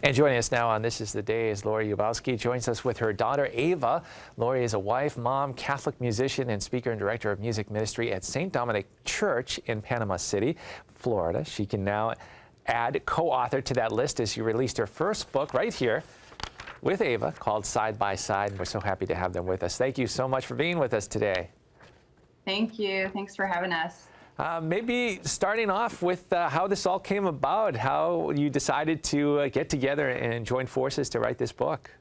And joining us now on This Is the Day is Lori Ubowski. Joins us with her daughter, Ava. Lori is a wife, mom, Catholic musician, and speaker and director of music ministry at St. Dominic Church in Panama City, Florida. She can now add co-author to that list as she released her first book right here with Ava called Side by Side. And we're so happy to have them with us. Thank you so much for being with us today. Thank you. Thanks for having us. Maybe starting off with how this all came about, how you decided to get together and join forces to write this book.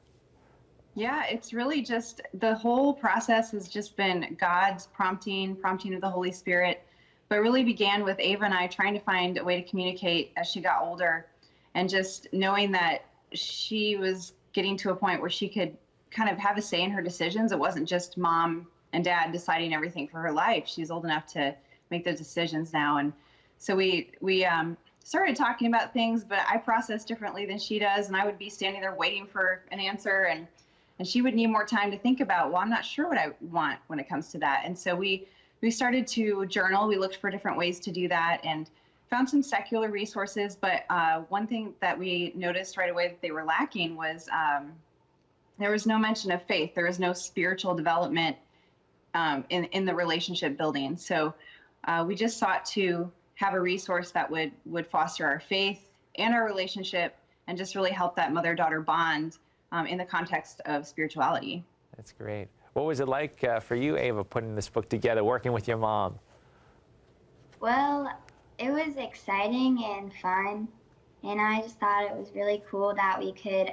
Yeah, it's really just, the whole process has just been God's prompting of the Holy Spirit, but really began with Ava and I trying to find a way to communicate as she got older, and just knowing that she was getting to a point where she could kind of have a say in her decisions. It wasn't just mom and dad deciding everything for her life. She's old enough to make those decisions now. And so we started talking about things, but I process differently than she does. And I would be standing there waiting for an answer, and she would need more time to think about, well, I'm not sure what I want when it comes to that. And so we started to journal. We looked for different ways to do that and found some secular resources. But one thing that we noticed right away that they were lacking was there was no mention of faith. There was no spiritual development in the relationship building. So we just sought to have a resource that would foster our faith and our relationship, and just really help that mother-daughter bond in the context of spirituality. That's great. What was it like for you, Ava, putting this book together, working with your mom? Well, it was exciting and fun, and I just thought it was really cool that we could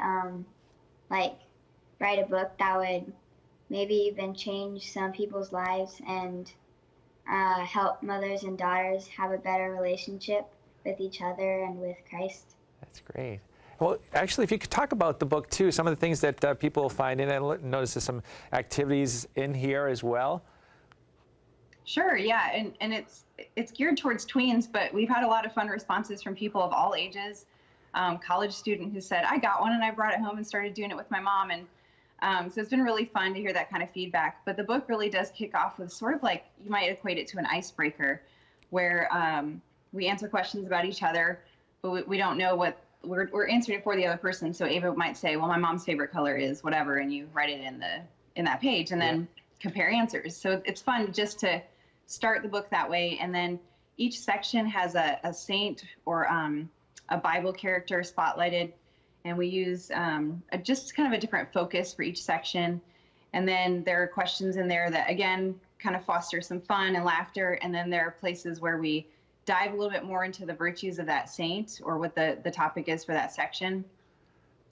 like write a book that would maybe even change some people's lives and help mothers and daughters have a better relationship with each other and with Christ. That's great. Well, actually, if you could talk about the book, too, some of the things that people find in it. I noticed there's some activities in here as well. Sure, yeah, and it's geared towards tweens, but we've had a lot of fun responses from people of all ages. College student who said, I got one and I brought it home and started doing it with my mom. And so it's been really fun to hear that kind of feedback. But the book really does kick off with sort of like, you might equate it to an icebreaker, where we answer questions about each other, but we don't know what we're answering it for the other person. So Ava might say, well, my mom's favorite color is whatever, and you write it in that page, and then compare answers. So it's fun just to start the book that way. And then each section has a saint or a Bible character spotlighted. And we use just kind of a different focus for each section. And then there are questions in there that, again, kind of foster some fun and laughter. And then there are places where we dive a little bit more into the virtues of that saint, or what the topic is for that section.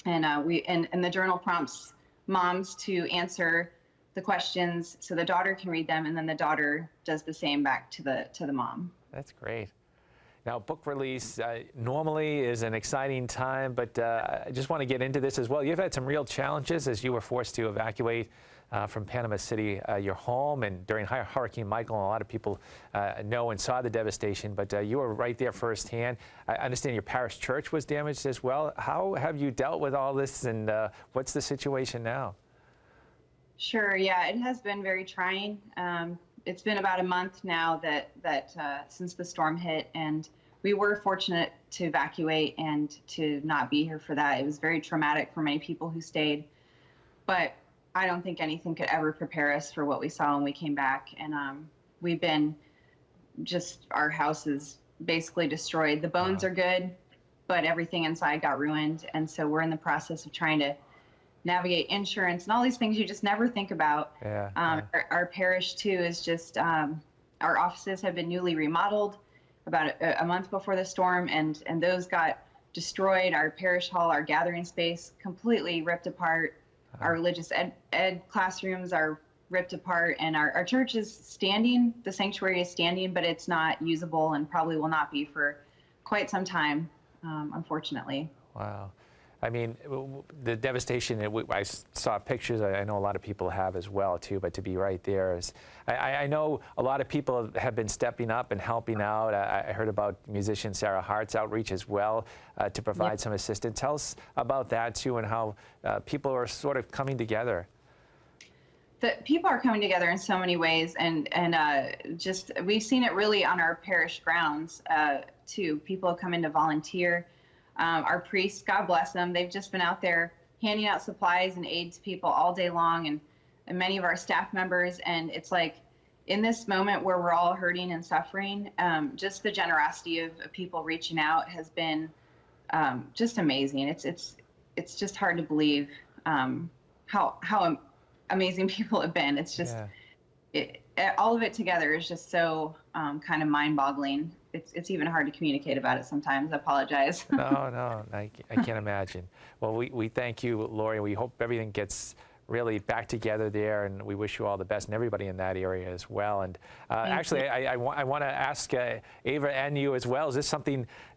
And and the journal prompts moms to answer the questions so the daughter can read them, and then the daughter does the same back to the mom. That's great. Now, book release normally is an exciting time, but I just want to get into this as well. You've had some real challenges as you were forced to evacuate from Panama City, your home, and during Hurricane Michael. And a lot of people know and saw the devastation, but you were right there firsthand. I understand your parish church was damaged as well. How have you dealt with all this, and what's the situation now? Sure, yeah, it has been very trying. It's been about a month now that since the storm hit, and we were fortunate to evacuate and to not be here for that. It was very traumatic for many people who stayed, but I don't think anything could ever prepare us for what we saw when we came back. And we've been our house is basically destroyed. The bones are good, but everything inside got ruined. And so we're in the process of trying to navigate insurance and all these things you just never think about. Our parish too is just, our offices have been newly remodeled about a month before the storm, and those got destroyed. Our parish hall, our gathering space, completely ripped apart. Our religious ed classrooms are ripped apart, and our church is standing. The sanctuary is standing, but it's not usable and probably will not be for quite some time, unfortunately. Wow. I mean, the devastation, I saw pictures, I know a lot of people have as well, too, but to be right there is, I know a lot of people have been stepping up and helping out. I heard about musician Sarah Hart's outreach as well to provide some assistance. Tell us about that, too, and how people are sort of coming together. The people are coming together in so many ways, and just we've seen it really on our parish grounds, too. People have come in to volunteer. Our priests, God bless them, they've just been out there handing out supplies and aid to people all day long, and many of our staff members. And it's like, in this moment where we're all hurting and suffering, just the generosity of people reaching out has been just amazing. It's just hard to believe how amazing people have been. It's just all of it together is just so kind of mind-boggling. It's even hard to communicate about it sometimes. I apologize. No, I can't imagine. Well, we thank you, Lori. We hope everything gets really back together there, and we wish you all the best, and everybody in that area as well. And actually, I want to ask Ava and you as well. Is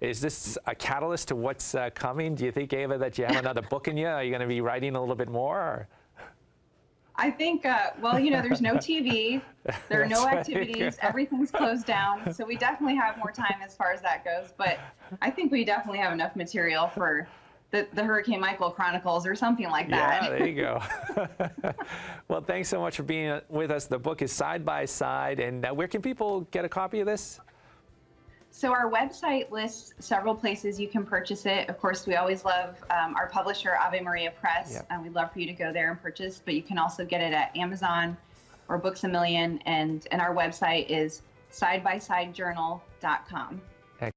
this a catalyst to what's coming? Do you think, Ava, that you have another book in you? Are you going to be writing a little bit more? Or? I think, well, there's no TV, there are no activities, everything's closed down. So we definitely have more time as far as that goes. But I think we definitely have enough material for the Hurricane Michael Chronicles or something like that. Yeah, there you go. Well, thanks so much for being with us. The book is Side by Side. And where can people get a copy of this? So our website lists several places you can purchase it. Of course, we always love our publisher, Ave Maria Press. Yep. We'd love for you to go there and purchase, but you can also get it at Amazon or Books A Million. And our website is sidebysidejournal.com.